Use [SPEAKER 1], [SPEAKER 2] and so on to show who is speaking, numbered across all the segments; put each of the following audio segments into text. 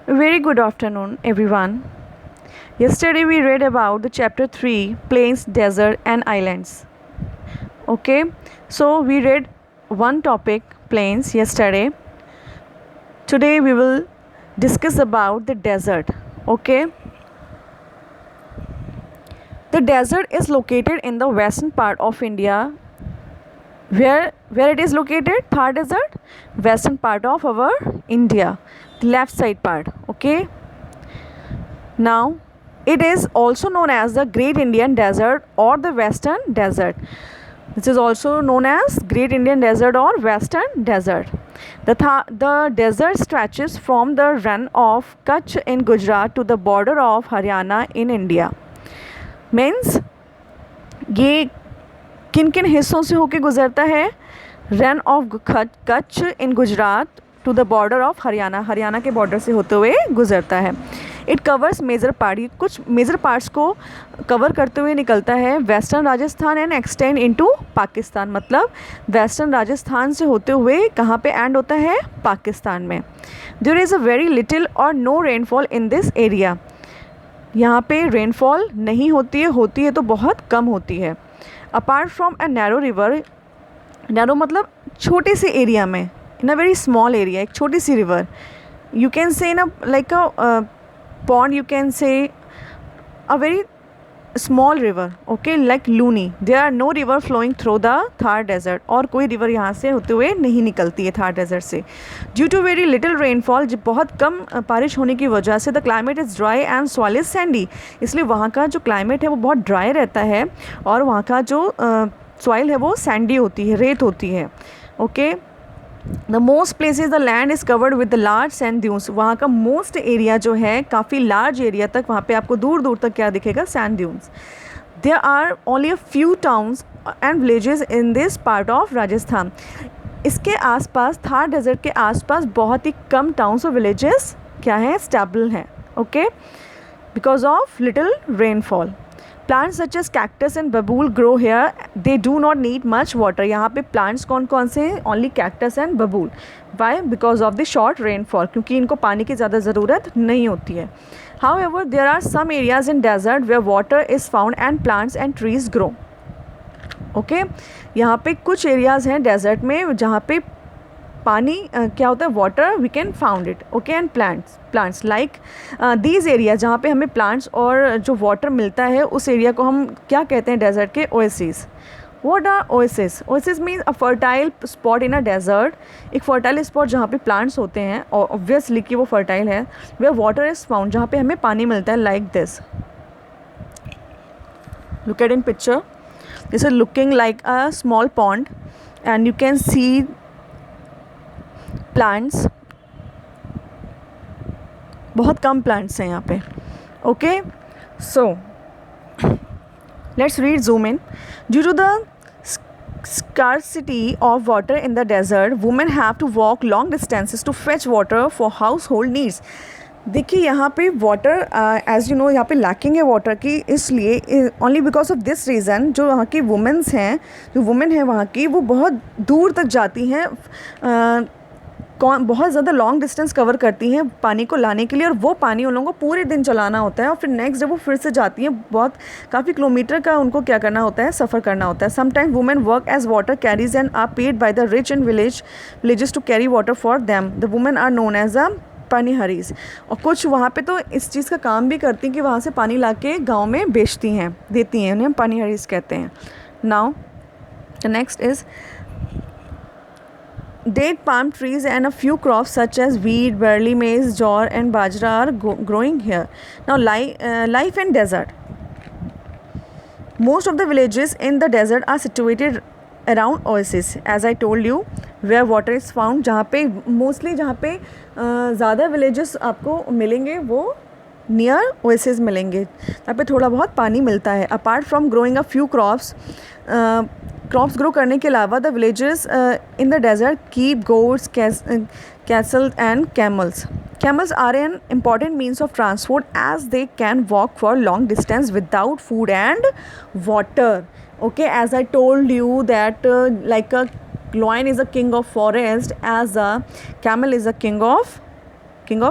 [SPEAKER 1] Very good afternoon, everyone. Yesterday we read about the chapter 3 plains, desert, and islands. Okay, so we read one topic plains yesterday. Today we will discuss about the desert. Okay, the desert is located in the western part of India. Where it is located? Thar Desert, western part of our India, the left side part. Okay. Now, it is also known as the Great Indian Desert or the Western Desert. This is also known as Great Indian Desert or Western Desert. The desert stretches from the run of Kutch in Gujarat to the border of Haryana in India. Means ये किन किन हिस्सों से होके गुजरता है? Run of Kutch in Gujarat to the border of Haryana, Haryana के border से होते हुए गुजरता है. इट कवर्स मेजर पार्ट, कुछ मेजर पार्ट्स को कवर करते हुए निकलता है western Rajasthan and extend into Pakistan. मतलब वेस्टर्न राजस्थान से होते हुए कहाँ पे एंड होता है? पाकिस्तान में. There is a very little और no rainfall in this area. यहाँ पे रेनफॉल नहीं होती है तो बहुत कम होती है. Apart from a narrow river, narrow मतलब छोटे से एरिया में, in a very small area, एक छोटी सी river, you can say in a like a pond, you can say a very small river, okay, like Luni. There are no river flowing through the Thar desert. और कोई river यहाँ से होते हुए नहीं निकलती है थार डेजर्ट से. Due to very little rainfall, जब बहुत कम बारिश होने की वजह से the climate is dry and soil is sandy. इसलिए वहाँ का जो क्लाइमेट है वो बहुत ड्राई रहता है और वहाँ का जो सॉइल है वो सैंडी होती है, रेत होती है. Okay. The most places the land is covered with the large sand dunes. वहाँ का मोस्ट एरिया जो है, काफ़ी लार्ज एरिया तक वहाँ पे आपको दूर दूर तक क्या दिखेगा? Sand dunes. There are only a few towns and villages in this part of Rajasthan. इसके आसपास, थार डेजर्ट के आसपास बहुत ही कम टाउन्स और विलेजेस क्या हैं? स्टेबल हैं. Okay, because of little rainfall. Plants such as cactus and babul grow here. They do not need much water. यहाँ पे प्लांट्स कौन कौन से हैं? Only cactus and babul. Why? Because of the short rainfall, क्योंकि इनको पानी की ज़्यादा ज़रूरत नहीं होती है. However there are some areas in desert where water is found and plants and trees grow. Okay, यहाँ पे कुछ एरियाज़ हैं डेजर्ट में जहाँ पे पानी क्या होता है? Water, we can found it. Okay, and plants like these area जहाँ पे हमें प्लांट्स और जो वाटर मिलता है उस एरिया को हम क्या कहते हैं? डेजर्ट के oasis. What are oasis? Oasis means a fertile spot in a desert. एक फर्टाइल स्पॉट जहाँ पे प्लांट्स होते हैं और ऑब्वियसली कि वो फर्टाइल है. वेयर वाटर इज़ फाउंड, जहाँ पे हमें पानी मिलता है. Like this, look at in picture. This is looking like a small pond and you can see plants. बहुत कम प्लांट्स हैं यहाँ पे. Okay, so let's read zoom in. Due to the scarcity of water in the desert, women have to walk long distances to fetch water for household needs. देखिए यहाँ पे water, as you know, यहाँ पे lacking है water की. इसलिए only because of this reason जो वहाँ की वुमेंस हैं, जो वुमेन है वहाँ की, वो बहुत दूर तक जाती हैं, बहुत ज़्यादा लॉन्ग डिस्टेंस कवर करती हैं पानी को लाने के लिए. और वो पानी उन लोगों को पूरे दिन चलाना होता है और फिर नेक्स्ट डे वो फिर से जाती हैं. बहुत काफ़ी किलोमीटर का उनको क्या करना होता है? सफ़र करना होता है. Sometime women work as water carries and are paid by the rich in villages to carry water for them. The women are known as a paniharis. और कुछ वहाँ पे तो इस चीज़ का काम भी करती हैं कि वहाँ से पानी ला के गाँव में बेचती हैं, देती हैं. उन्हें पानीहरीज कहते हैं. Now the next is date palm trees and a few crops such as wheat, barley, maize, jowar and bajra are growing here. Now life in desert. Most of the villages in the desert are situated around oases, as I told you, where water is found. जहाँ पे mostly जहाँ पे ज़्यादा villages आपको मिलेंगे वो near oasis मिलेंगे, जहाँ पे थोड़ा बहुत पानी मिलता है. Apart from growing a few crops grow करने के अलावा the villages in the desert keep goats, cattle and camels. Camels are an important means of transport as they can walk for long distance without food and water. Okay, as I told you that like a lion is a king of forest, as a camel is a king of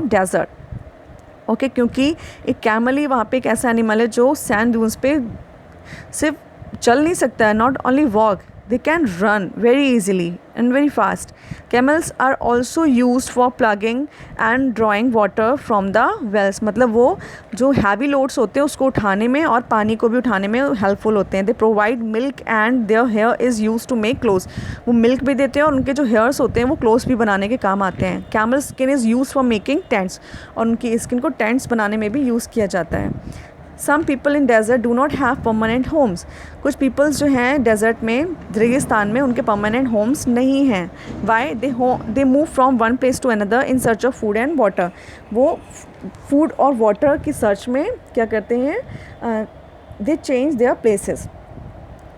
[SPEAKER 1] desert. Okay क्योंकि एक camel ही वहाँ पे एक ऐसा animal है जो sand dunes पे सिर्फ चल नहीं सकता है, not only walk, they can run very easily and very fast. Camels are also use for ploughing and drawing water from the wells. मतलब वो जो हैवी लोड्स होते हैं उसको उठाने में और पानी को भी उठाने में हेल्पफुल होते हैं. They provide milk and their hair is use to make clothes. वो मिल्क भी देते हैं और उनके जो हेयर्स होते हैं वो क्लोथ्स भी बनाने के काम आते हैं. Camel skin is use for making tents. और उनकी स्किन को टेंट्स बनाने में भी यूज़ किया जाता है. Some people in desert do not have permanent homes. कुछ पीपल्स जो हैं डेजर्ट में, रेगिस्तान में, उनके परमानेंट होम्स नहीं हैं. Why? They move from one place to another in search of food and water. वो फूड और वाटर की सर्च में क्या करते हैं? They change their places.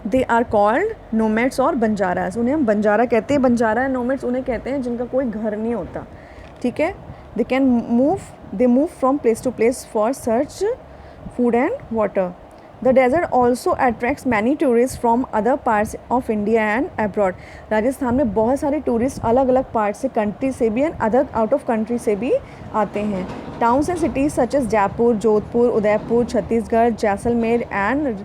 [SPEAKER 1] They are called nomads और बंजारास. उन्हें हम बंजारा कहते हैं. बंजारा एंड नोमैड्स उन्हें कहते हैं जिनका कोई घर नहीं होता. ठीक है. They move from place to place for search food and water. The desert also attracts many tourists from other parts of India and abroad. Rajasthan में बहुत सारे टूरिस्ट अलग अलग पार्ट से, कंट्री से भी and other out of country से भी आते हैं. Towns and cities such as Jaipur, Jodhpur, Udaipur, Chhattisgarh, Jaisalmer and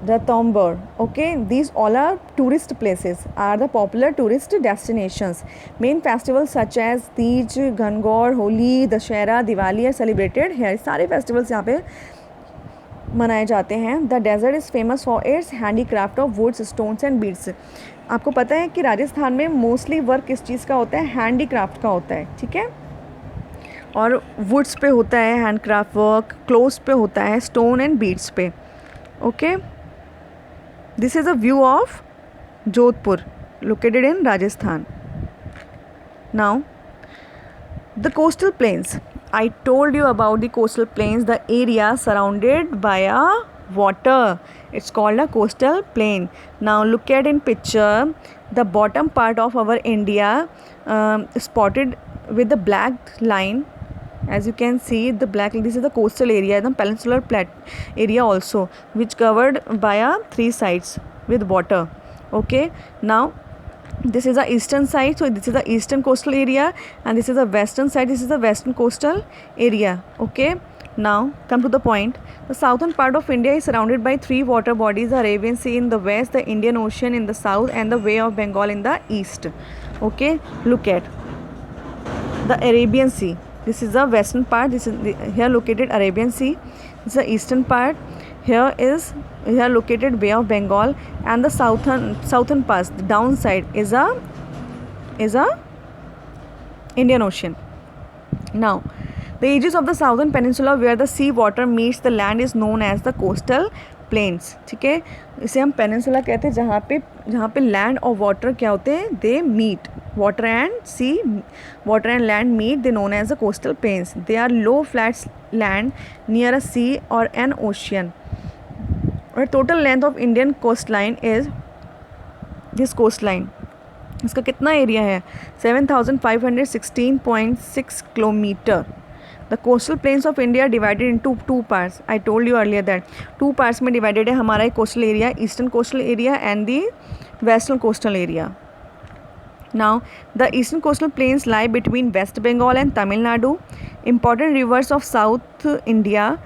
[SPEAKER 1] Ranthambore. Okay, these all are tourist places, are the popular tourist destinations. Main festivals such as Teej, Gangor, Holi, Dashera, Diwali are celebrated here. सारे festivals यहाँ पे मनाए जाते हैं. The desert is famous for its handicraft of woods, stones and beads. आपको पता है कि राजस्थान में मोस्टली वर्क किस चीज़ का होता है? हैंडीक्राफ्ट का होता है. ठीक है. और वुड्स पे होता है हैंडक्राफ्ट वर्क, क्लोथ्स पे होता है, स्टोन एंड बीड्स पे. Okay. This is a view of Jodhpur located in Rajasthan. Now, the coastal plains. I told you about the coastal plains, the area surrounded by a water. It's called a coastal plain. Now, look at in picture, the bottom part of our India spotted with the black line. As you can see, the black, this is the coastal area, the peninsular area also, which covered by three sides with water. Okay. Now, this is the eastern side, so this is the eastern coastal area, and this is the western side, this is the western coastal area. Okay. Now, come to the point. The southern part of India is surrounded by three water bodies: the Arabian Sea in the west, the Indian Ocean in the south, and the Bay of Bengal in the east. Okay. Look at the Arabian Sea. This is the western part. This is here located Arabian Sea. This is the eastern part. Here located Bay of Bengal, and the southern part, the downside is a Indian Ocean. Now, the edges of the southern peninsula where the sea water meets the land is known as the coastal plains. ठीक है. इसे हम peninsula कहते हैं जहाँ पे land और water क्या होते हैं? They meet. Water and land meet, they known as the coastal plains. They are low flat land near a sea or an ocean. The total length of Indian coastline is this coastline. इसका कितना area है? 7,516.6 kilometre. The coastal plains of India are divided into two parts. I told you earlier that two parts में divided है हमारा coastal area, eastern coastal area and the western coastal area. Now, the eastern coastal plains lie between West Bengal and Tamil Nadu. Important rivers of South India,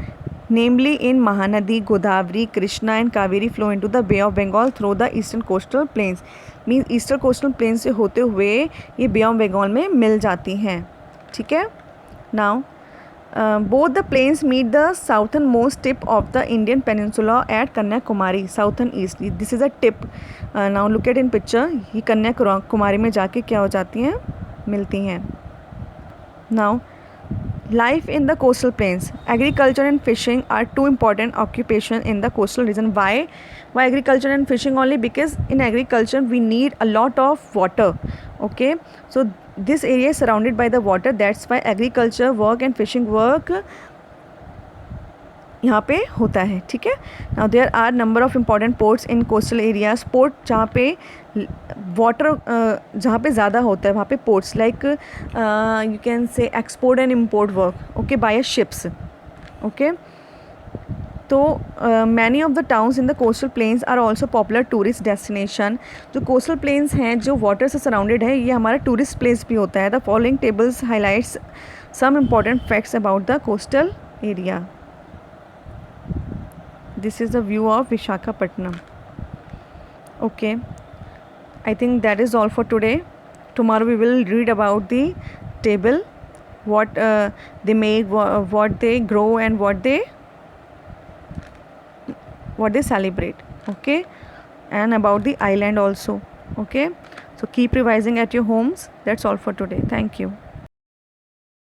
[SPEAKER 1] namely in Mahanadi, Godavari, Krishna and Kaveri flow into the Bay of Bengal through the eastern coastal plains. Means eastern coastal plains से होते हुए ये Bay of Bengal में मिल जाती हैं. ठीक है. Now, both the plains meet the southernmost tip of the Indian peninsula at Kanyakumari, southern east. This is a tip. Now look at in picture. ये कन्याकुमारी में जाके क्या हो जाती हैं? मिलती हैं. Now, life in the coastal plains. Agriculture and fishing are two important occupations in the coastal region. Why agriculture and fishing only? Because in agriculture we need a lot of water. Okay. So this area is surrounded by the water. That's why agriculture work and fishing work यहाँ पे होता है. ठीक है. Now there are number of important ports in coastal areas. Port जहाँ पे water जहाँ पे ज़्यादा होता है वहाँ पे ports like you can say export and import work. Okay, by ships. Okay. तो many of the towns in the coastal plains are also popular tourist destination. जो कोस्टल प्लेन्स हैं जो वाटर से सराउंडेड है ये हमारा टूरिस्ट प्लेस भी होता है. The following tables highlights some important facts about the coastal area. This is the view of Vishakhapatnam. Okay, I think that is all for today. Tomorrow we will read about the table, what they make, what they grow, and what they celebrate. Okay, and about the island also. Okay, so keep revising at your homes. That's all for today. Thank you.